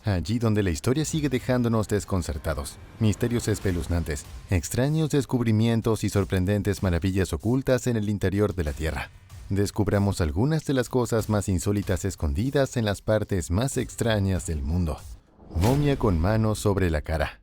Allí donde la historia sigue dejándonos desconcertados, misterios espeluznantes, extraños descubrimientos y sorprendentes maravillas ocultas en el interior de la Tierra. Descubramos algunas de las cosas más insólitas escondidas en las partes más extrañas del mundo. Momia con manos sobre la cara.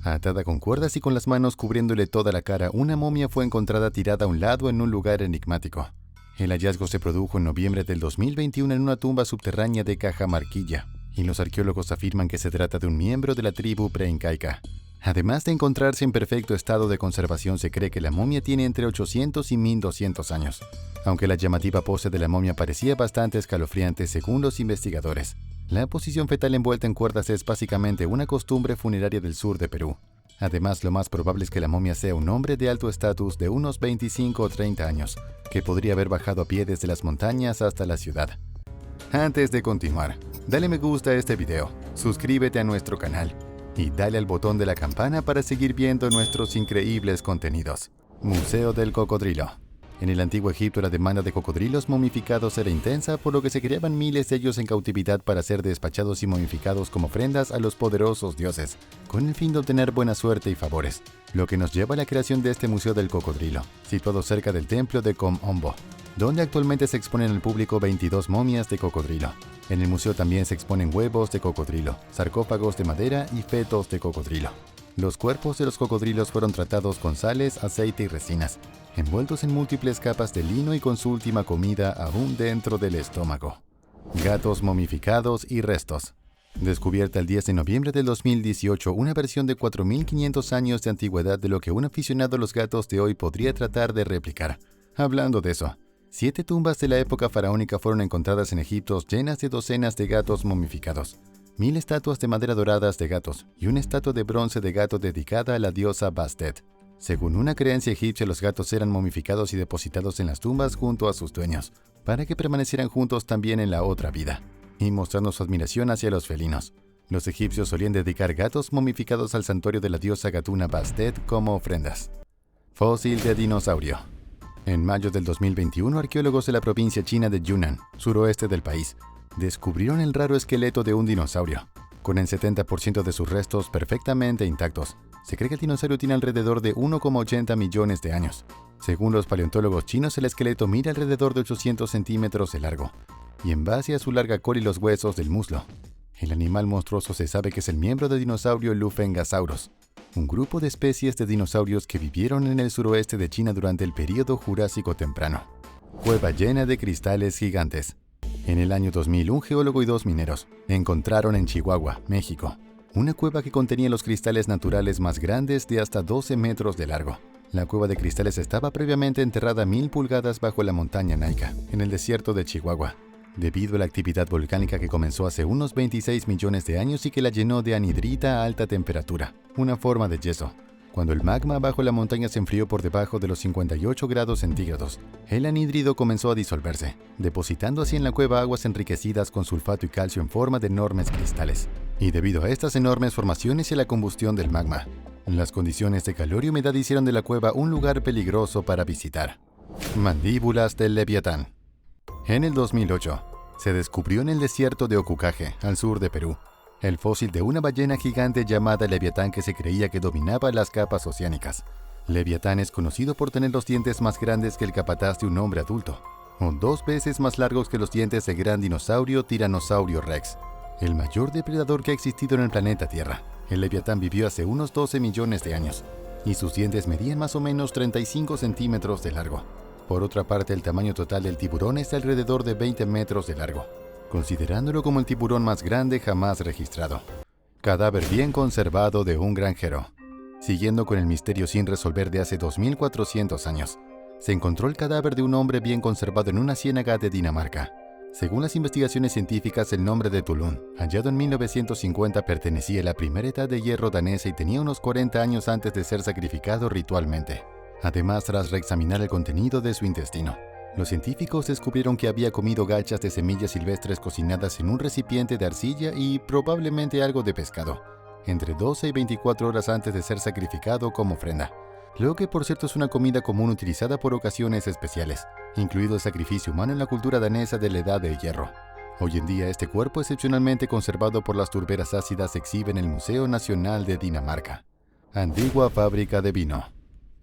Atada con cuerdas y con las manos cubriéndole toda la cara, una momia fue encontrada tirada a un lado en un lugar enigmático. El hallazgo se produjo en noviembre del 2021 en una tumba subterránea de Cajamarquilla, y los arqueólogos afirman que se trata de un miembro de la tribu preincaica. Además de encontrarse en perfecto estado de conservación, se cree que la momia tiene entre 800 y 1200 años, aunque la llamativa pose de la momia parecía bastante escalofriante según los investigadores. La posición fetal envuelta en cuerdas es básicamente una costumbre funeraria del sur de Perú. Además, lo más probable es que la momia sea un hombre de alto estatus de unos 25 o 30 años, que podría haber bajado a pie desde las montañas hasta la ciudad. Antes de continuar, dale me gusta a este video, suscríbete a nuestro canal y dale al botón de la campana para seguir viendo nuestros increíbles contenidos. Museo del Cocodrilo. En el antiguo Egipto la demanda de cocodrilos momificados era intensa, por lo que se creaban miles de ellos en cautividad para ser despachados y momificados como ofrendas a los poderosos dioses, con el fin de obtener buena suerte y favores. Lo que nos lleva a la creación de este Museo del Cocodrilo, situado cerca del templo de Kom-Ombo, donde actualmente se exponen al público 22 momias de cocodrilo. En el museo también se exponen huevos de cocodrilo, sarcófagos de madera y fetos de cocodrilo. Los cuerpos de los cocodrilos fueron tratados con sales, aceite y resinas, envueltos en múltiples capas de lino y con su última comida aún dentro del estómago. Gatos momificados y restos. Descubierta el 10 de noviembre del 2018 una versión de 4500 años de antigüedad de lo que un aficionado a los gatos de hoy podría tratar de replicar. Hablando de eso, 7 tumbas de la época faraónica fueron encontradas en Egipto llenas de docenas de gatos momificados, 1000 estatuas de madera doradas de gatos y una estatua de bronce de gato dedicada a la diosa Bastet. Según una creencia egipcia, los gatos eran momificados y depositados en las tumbas junto a sus dueños, para que permanecieran juntos también en la otra vida, y mostrando su admiración hacia los felinos. Los egipcios solían dedicar gatos momificados al santuario de la diosa gatuna Bastet como ofrendas. Fósil de dinosaurio. En mayo del 2021, arqueólogos de la provincia china de Yunnan, suroeste del país, descubrieron el raro esqueleto de un dinosaurio, con el 70% de sus restos perfectamente intactos. Se cree que el dinosaurio tiene alrededor de 1,80 millones de años. Según los paleontólogos chinos, el esqueleto mide alrededor de 800 centímetros de largo, y en base a su larga cola y los huesos del muslo. El animal monstruoso se sabe que es el miembro del dinosaurio Lufengasaurus, un grupo de especies de dinosaurios que vivieron en el suroeste de China durante el período Jurásico temprano. Cueva llena de cristales gigantes. En el año 2000, un geólogo y 2 mineros encontraron en Chihuahua, México, una cueva que contenía los cristales naturales más grandes de hasta 12 metros de largo. La cueva de cristales estaba previamente enterrada a 1000 pulgadas bajo la montaña Naica, en el desierto de Chihuahua, debido a la actividad volcánica que comenzó hace unos 26 millones de años y que la llenó de anhidrita a alta temperatura, una forma de yeso. Cuando el magma bajo la montaña se enfrió por debajo de los 58 grados centígrados, el anhídrido comenzó a disolverse, depositando así en la cueva aguas enriquecidas con sulfato y calcio en forma de enormes cristales. Y debido a estas enormes formaciones y a la combustión del magma, las condiciones de calor y humedad hicieron de la cueva un lugar peligroso para visitar. Mandíbulas del Leviatán. En el 2008, se descubrió en el desierto de Ocucaje, al sur de Perú, el fósil de una ballena gigante llamada Leviatán que se creía que dominaba las capas oceánicas. Leviatán es conocido por tener los dientes más grandes que el capataz de un hombre adulto, o 2 veces más largos que los dientes del gran dinosaurio Tiranosaurio Rex, el mayor depredador que ha existido en el planeta Tierra. El Leviatán vivió hace unos 12 millones de años, y sus dientes medían más o menos 35 centímetros de largo. Por otra parte, el tamaño total del tiburón es de alrededor de 20 metros de largo, considerándolo como el tiburón más grande jamás registrado. Cadáver bien conservado de un granjero. Siguiendo con el misterio sin resolver de hace 2400 años, se encontró el cadáver de un hombre bien conservado en una ciénaga de Dinamarca. Según las investigaciones científicas, el nombre de Tulun, hallado en 1950, pertenecía a la primera edad de hierro danesa y tenía unos 40 años antes de ser sacrificado ritualmente. Además, tras reexaminar el contenido de su intestino, los científicos descubrieron que había comido gachas de semillas silvestres cocinadas en un recipiente de arcilla y probablemente algo de pescado, entre 12 y 24 horas antes de ser sacrificado como ofrenda. Lo que por cierto es una comida común utilizada por ocasiones especiales, incluido el sacrificio humano en la cultura danesa de la Edad de Hierro. Hoy en día este cuerpo excepcionalmente conservado por las turberas ácidas se exhibe en el Museo Nacional de Dinamarca. Antigua fábrica de vino.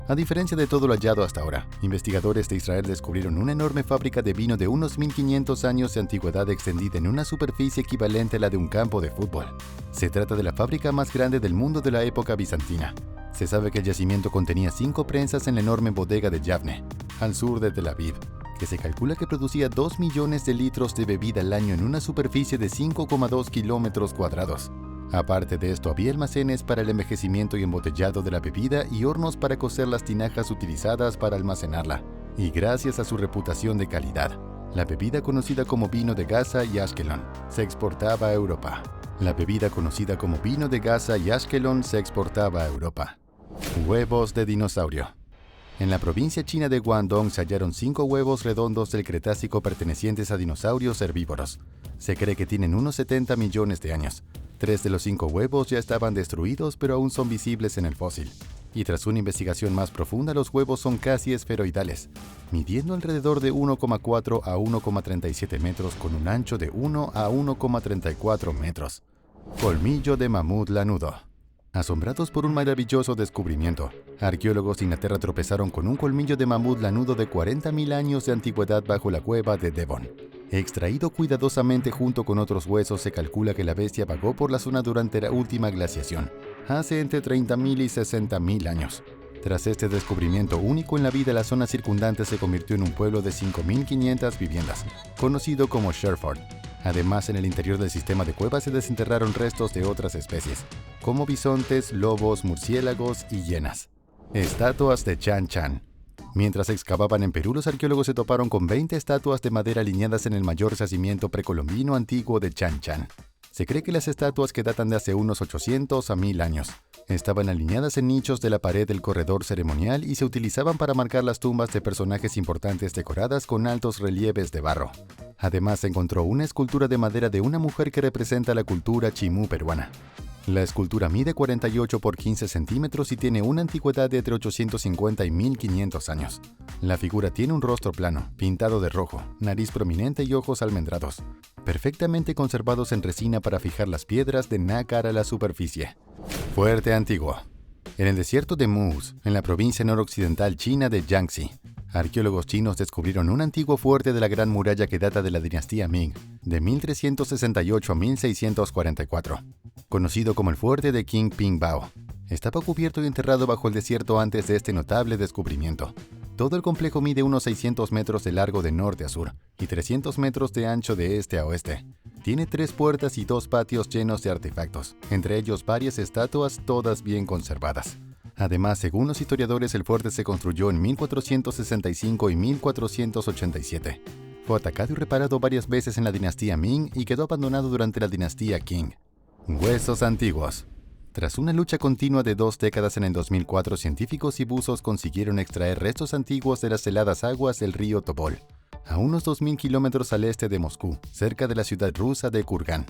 A diferencia de todo lo hallado hasta ahora, investigadores de Israel descubrieron una enorme fábrica de vino de unos 1500 años de antigüedad extendida en una superficie equivalente a la de un campo de fútbol. Se trata de la fábrica más grande del mundo de la época bizantina. Se sabe que el yacimiento contenía 5 prensas en la enorme bodega de Yavne, al sur de Tel Aviv, que se calcula que producía 2 millones de litros de bebida al año en una superficie de 5,2 kilómetros cuadrados. Aparte de esto, había almacenes para el envejecimiento y embotellado de la bebida y hornos para cocer las tinajas utilizadas para almacenarla. Y gracias a su reputación de calidad, la bebida conocida como vino de Gaza y Ashkelon se exportaba a Europa. La bebida conocida como vino de Gaza y Ashkelon se exportaba a Europa. Huevos de dinosaurio. En la provincia china de Guangdong se hallaron 5 huevos redondos del Cretácico pertenecientes a dinosaurios herbívoros. Se cree que tienen unos 70 millones de años. 3 de los 5 huevos ya estaban destruidos, pero aún son visibles en el fósil. Y tras una investigación más profunda, los huevos son casi esferoidales, midiendo alrededor de 1,4 a 1,37 metros con un ancho de 1 a 1,34 metros. Colmillo de mamut lanudo. Asombrados por un maravilloso descubrimiento, arqueólogos de Inglaterra tropezaron con un colmillo de mamut lanudo de 40.000 años de antigüedad bajo la cueva de Devon. Extraído cuidadosamente junto con otros huesos, se calcula que la bestia vagó por la zona durante la última glaciación, hace entre 30.000 y 60.000 años. Tras este descubrimiento único en la vida, la zona circundante se convirtió en un pueblo de 5.500 viviendas, conocido como Sherford. Además, en el interior del sistema de cuevas se desenterraron restos de otras especies, como bisontes, lobos, murciélagos y hienas. Estatuas de Chan Chan. Mientras excavaban en Perú, los arqueólogos se toparon con 20 estatuas de madera alineadas en el mayor yacimiento precolombino antiguo de Chan Chan. Se cree que las estatuas, que datan de hace unos 800 a 1000 años, estaban alineadas en nichos de la pared del corredor ceremonial y se utilizaban para marcar las tumbas de personajes importantes decoradas con altos relieves de barro. Además, se encontró una escultura de madera de una mujer que representa la cultura chimú peruana. La escultura mide 48 por 15 centímetros y tiene una antigüedad de entre 850 y 1500 años. La figura tiene un rostro plano, pintado de rojo, nariz prominente y ojos almendrados, perfectamente conservados en resina para fijar las piedras de nácar a la superficie. Fuerte antiguo. En el desierto de Mu's, en la provincia noroccidental china de Jiangxi, arqueólogos chinos descubrieron un antiguo fuerte de la Gran Muralla que data de la dinastía Ming, de 1368 a 1644. Conocido como el fuerte de Qing Ping Bao. Estaba cubierto y enterrado bajo el desierto antes de este notable descubrimiento. Todo el complejo mide unos 600 metros de largo de norte a sur y 300 metros de ancho de este a oeste. Tiene 3 puertas y 2 patios llenos de artefactos, entre ellos varias estatuas, todas bien conservadas. Además, según los historiadores, el fuerte se construyó en 1465 y 1487. Fue atacado y reparado varias veces en la dinastía Ming y quedó abandonado durante la dinastía Qing. Huesos antiguos. Tras una lucha continua de 2 décadas, en el 2004, científicos y buzos consiguieron extraer restos antiguos de las heladas aguas del río Tobol, a unos 2.000 kilómetros al este de Moscú, cerca de la ciudad rusa de Kurgán.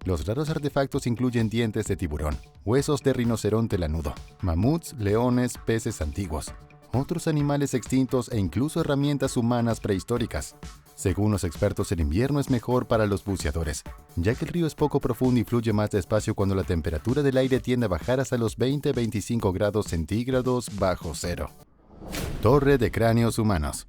Los raros artefactos incluyen dientes de tiburón, huesos de rinoceronte lanudo, mamuts, leones, peces antiguos, otros animales extintos e incluso herramientas humanas prehistóricas. Según los expertos, el invierno es mejor para los buceadores, ya que el río es poco profundo y fluye más despacio cuando la temperatura del aire tiende a bajar hasta los 20-25 grados centígrados bajo cero. Torre de cráneos humanos.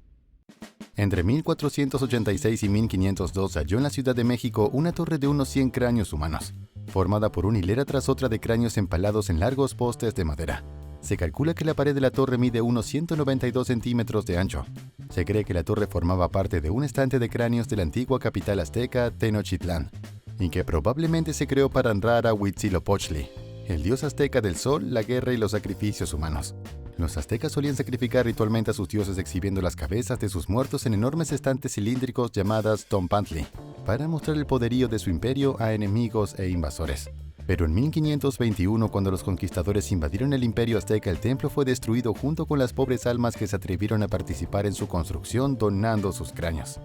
Entre 1486 y 1502 se halló en la Ciudad de México una torre de unos 100 cráneos humanos, formada por una hilera tras otra de cráneos empalados en largos postes de madera. Se calcula que la pared de la torre mide unos 192 centímetros de ancho. Se cree que la torre formaba parte de un estante de cráneos de la antigua capital azteca, Tenochtitlán, y que probablemente se creó para honrar a Huitzilopochtli, el dios azteca del sol, la guerra y los sacrificios humanos. Los aztecas solían sacrificar ritualmente a sus dioses exhibiendo las cabezas de sus muertos en enormes estantes cilíndricos llamadas Tompantli, para mostrar el poderío de su imperio a enemigos e invasores. Pero en 1521, cuando los conquistadores invadieron el imperio azteca, el templo fue destruido junto con las pobres almas que se atrevieron a participar en su construcción donando sus cráneos.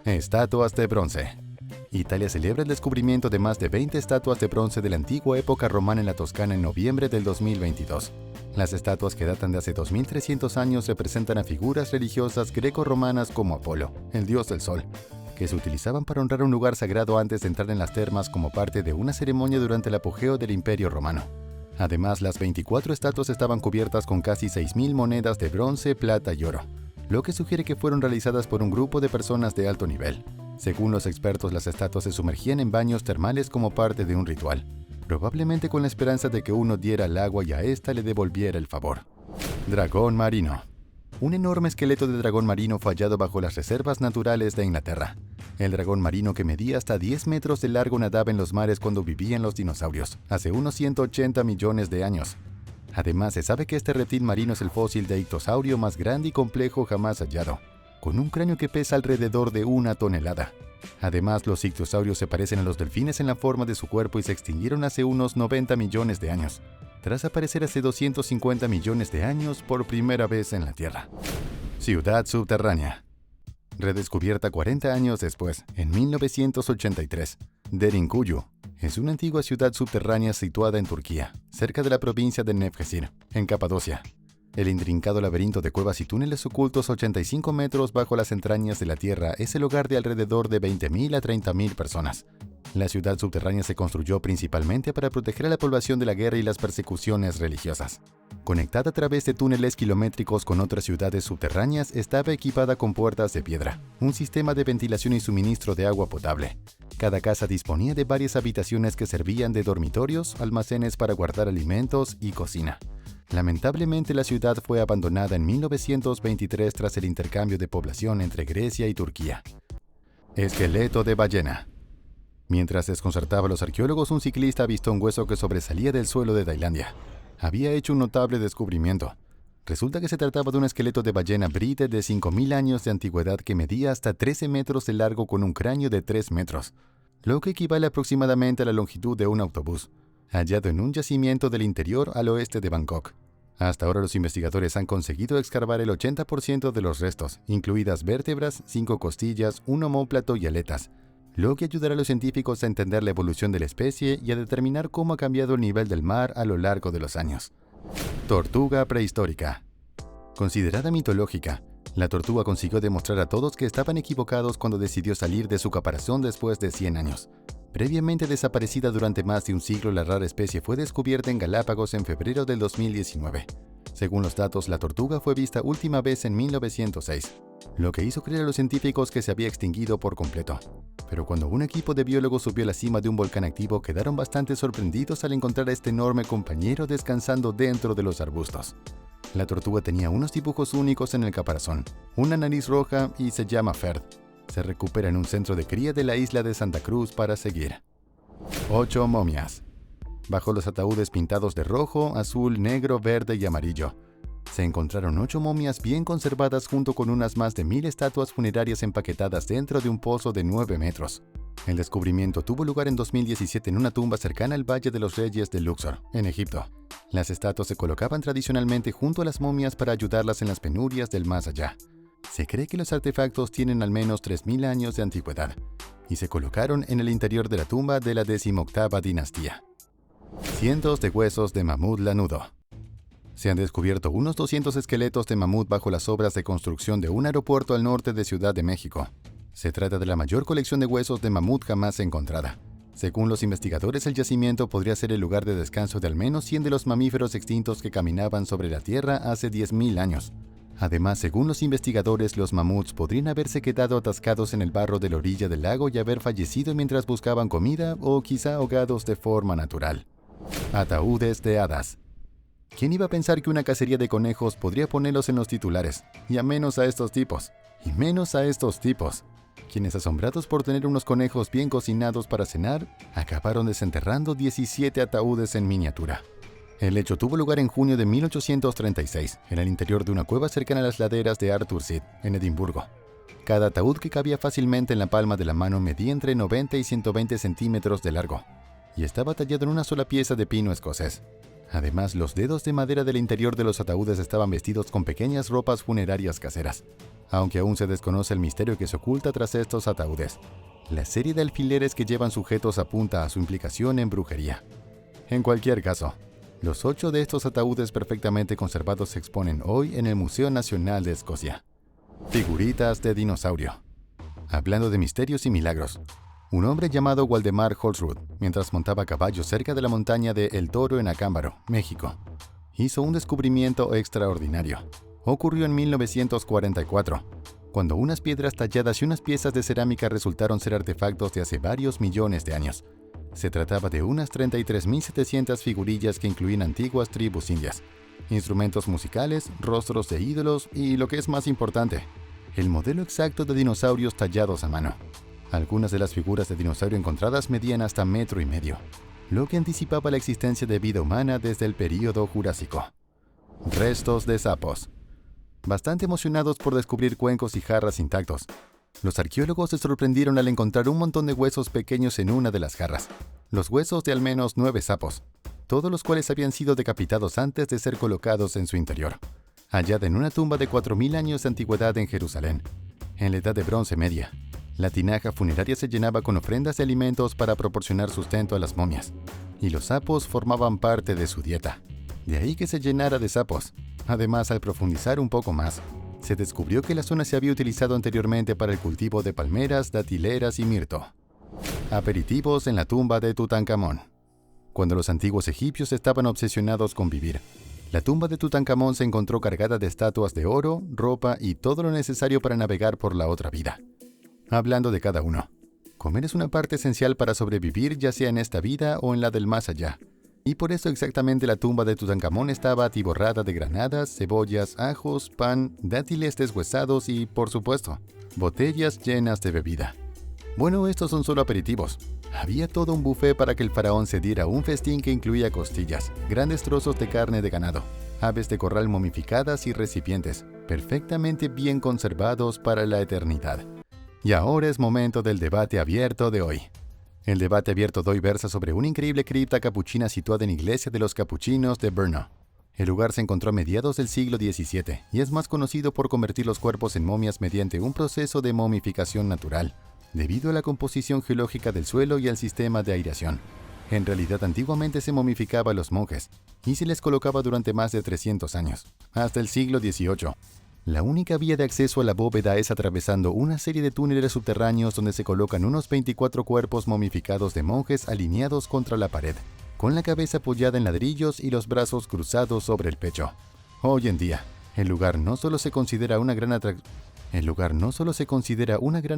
Estatuas de bronce. Italia celebra el descubrimiento de más de 20 estatuas de bronce de la antigua época romana en la Toscana en noviembre del 2022. Las estatuas, que datan de hace 2300 años, representan a figuras religiosas greco-romanas como Apolo, el dios del sol, que se utilizaban para honrar un lugar sagrado antes de entrar en las termas como parte de una ceremonia durante el apogeo del Imperio Romano. Además, las 24 estatuas estaban cubiertas con casi 6.000 monedas de bronce, plata y oro, lo que sugiere que fueron realizadas por un grupo de personas de alto nivel. Según los expertos, las estatuas se sumergían en baños termales como parte de un ritual, probablemente con la esperanza de que uno diera al agua y a ésta le devolviera el favor. Dragón marino. Un enorme esqueleto de dragón marino fue hallado bajo las reservas naturales de Inglaterra. El dragón marino, que medía hasta 10 metros de largo, nadaba en los mares cuando vivían los dinosaurios, hace unos 180 millones de años. Además, se sabe que este reptil marino es el fósil de ictosaurio más grande y complejo jamás hallado, con un cráneo que pesa alrededor de 1 tonelada. Además, los ictiosaurios se parecen a los delfines en la forma de su cuerpo y se extinguieron hace unos 90 millones de años, tras aparecer hace 250 millones de años por primera vez en la Tierra. Ciudad subterránea. Redescubierta 40 años después, en 1983, Derinkuyu es una antigua ciudad subterránea situada en Turquía, cerca de la provincia de Nevşehir, en Capadocia. El intrincado laberinto de cuevas y túneles ocultos 85 metros bajo las entrañas de la Tierra es el hogar de alrededor de 20.000 a 30.000 personas. La ciudad subterránea se construyó principalmente para proteger a la población de la guerra y las persecuciones religiosas. Conectada a través de túneles kilométricos con otras ciudades subterráneas, estaba equipada con puertas de piedra, un sistema de ventilación y suministro de agua potable. Cada casa disponía de varias habitaciones que servían de dormitorios, almacenes para guardar alimentos y cocina. Lamentablemente, la ciudad fue abandonada en 1923 tras el intercambio de población entre Grecia y Turquía. Esqueleto de ballena. Mientras desconcertaba a los arqueólogos, un ciclista avistó un hueso que sobresalía del suelo de Tailandia. Había hecho un notable descubrimiento. Resulta que se trataba de un esqueleto de ballena brite de 5.000 años de antigüedad que medía hasta 13 metros de largo con un cráneo de 3 metros, lo que equivale aproximadamente a la longitud de un autobús, hallado en un yacimiento del interior al oeste de Bangkok. Hasta ahora los investigadores han conseguido excavar el 80% de los restos, incluidas vértebras, 5 costillas, un omóplato y aletas, lo que ayudará a los científicos a entender la evolución de la especie y a determinar cómo ha cambiado el nivel del mar a lo largo de los años. Tortuga prehistórica. Considerada mitológica, la tortuga consiguió demostrar a todos que estaban equivocados cuando decidió salir de su caparazón después de 100 años. Previamente desaparecida durante más de un siglo, la rara especie fue descubierta en Galápagos en febrero del 2019. Según los datos, la tortuga fue vista última vez en 1906, lo que hizo creer a los científicos que se había extinguido por completo. Pero cuando un equipo de biólogos subió a la cima de un volcán activo, quedaron bastante sorprendidos al encontrar a este enorme compañero descansando dentro de los arbustos. La tortuga tenía unos dibujos únicos en el caparazón, una nariz roja y se llama Ferd. Se recupera en un centro de cría de la isla de Santa Cruz para seguir. 8 momias. Bajo los ataúdes pintados de rojo, azul, negro, verde y amarillo, se encontraron 8 momias bien conservadas junto con unas más de 1.000 estatuas funerarias empaquetadas dentro de un pozo de 9 metros. El descubrimiento tuvo lugar en 2017 en una tumba cercana al Valle de los Reyes de Luxor, en Egipto. Las estatuas se colocaban tradicionalmente junto a las momias para ayudarlas en las penurias del más allá. Se cree que los artefactos tienen al menos 3.000 años de antigüedad y se colocaron en el interior de la tumba de la 18ª dinastía. Cientos de huesos de mamut lanudo. Se han descubierto unos 200 esqueletos de mamut bajo las obras de construcción de un aeropuerto al norte de Ciudad de México. Se trata de la mayor colección de huesos de mamut jamás encontrada. Según los investigadores, el yacimiento podría ser el lugar de descanso de al menos 100 de los mamíferos extintos que caminaban sobre la Tierra hace 10.000 años. Además, según los investigadores, los mamuts podrían haberse quedado atascados en el barro de la orilla del lago y haber fallecido mientras buscaban comida o quizá ahogados de forma natural. Ataúdes de hadas. ¿Quién iba a pensar que una cacería de conejos podría ponerlos en los titulares? Y a menos a estos tipos. Y menos a estos tipos. Quienes, asombrados por tener unos conejos bien cocinados para cenar, acabaron desenterrando 17 ataúdes en miniatura. El hecho tuvo lugar en junio de 1836, en el interior de una cueva cercana a las laderas de Arthur Seat, en Edimburgo. Cada ataúd, que cabía fácilmente en la palma de la mano, medía entre 90 y 120 centímetros de largo, y estaba tallado en una sola pieza de pino escocés. Además, los dedos de madera del interior de los ataúdes estaban vestidos con pequeñas ropas funerarias caseras, aunque aún se desconoce el misterio que se oculta tras estos ataúdes. La serie de alfileres que llevan sujetos apunta a su implicación en brujería. En cualquier caso, los 8 de estos ataúdes perfectamente conservados se exponen hoy en el Museo Nacional de Escocia. Figuritas de dinosaurio. Hablando de misterios y milagros, un hombre llamado Waldemar Holzrud, mientras montaba a caballo cerca de la montaña de El Toro en Acámbaro, México, hizo un descubrimiento extraordinario. Ocurrió en 1944, cuando unas piedras talladas y unas piezas de cerámica resultaron ser artefactos de hace varios millones de años. Se trataba de unas 33.700 figurillas que incluían antiguas tribus indias, instrumentos musicales, rostros de ídolos y, lo que es más importante, el modelo exacto de dinosaurios tallados a mano. Algunas de las figuras de dinosaurio encontradas medían hasta 1,5 metros, lo que anticipaba la existencia de vida humana desde el período Jurásico. Restos de sapos. Bastante emocionados por descubrir cuencos y jarras intactos, los arqueólogos se sorprendieron al encontrar un montón de huesos pequeños en una de las jarras. Los huesos de al menos 9 sapos, todos los cuales habían sido decapitados antes de ser colocados en su interior, hallada en una tumba de 4.000 años de antigüedad en Jerusalén. En la Edad de Bronce Media, la tinaja funeraria se llenaba con ofrendas de alimentos para proporcionar sustento a las momias, y los sapos formaban parte de su dieta. De ahí que se llenara de sapos. Además, al profundizar un poco más, se descubrió que la zona se había utilizado anteriormente para el cultivo de palmeras, datileras y mirto. Aperitivos en la tumba de Tutankamón. Cuando los antiguos egipcios estaban obsesionados con vivir, la tumba de Tutankamón se encontró cargada de estatuas de oro, ropa y todo lo necesario para navegar por la otra vida. Hablando de cada uno, comer es una parte esencial para sobrevivir, ya sea en esta vida o en la del más allá. Y por eso exactamente la tumba de Tutankamón estaba atiborrada de granadas, cebollas, ajos, pan, dátiles deshuesados y, por supuesto, botellas llenas de bebida. Bueno, estos son solo aperitivos. Había todo un buffet para que el faraón se diera un festín que incluía costillas, grandes trozos de carne de ganado, aves de corral momificadas y recipientes, perfectamente bien conservados para la eternidad. Y ahora es momento del debate abierto de hoy. El debate abierto de hoy versa sobre una increíble cripta capuchina situada en Iglesia de los Capuchinos de Brno. El lugar se encontró a mediados del siglo XVII y es más conocido por convertir los cuerpos en momias mediante un proceso de momificación natural, debido a la composición geológica del suelo y al sistema de aireación. En realidad, antiguamente se momificaba a los monjes y se les colocaba durante más de 300 años, hasta el siglo XVIII. La única vía de acceso a la bóveda es atravesando una serie de túneles subterráneos donde se colocan unos 24 cuerpos momificados de monjes alineados contra la pared, con la cabeza apoyada en ladrillos y los brazos cruzados sobre el pecho. Hoy en día, el lugar no solo se considera una gran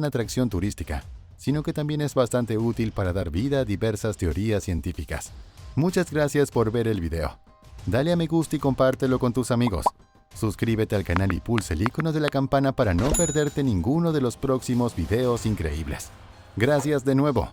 atracción turística, sino que también es bastante útil para dar vida a diversas teorías científicas. Muchas gracias por ver el video. Dale a me gusta y compártelo con tus amigos. Suscríbete al canal y pulsa el icono de la campana para no perderte ninguno de los próximos videos increíbles. Gracias de nuevo.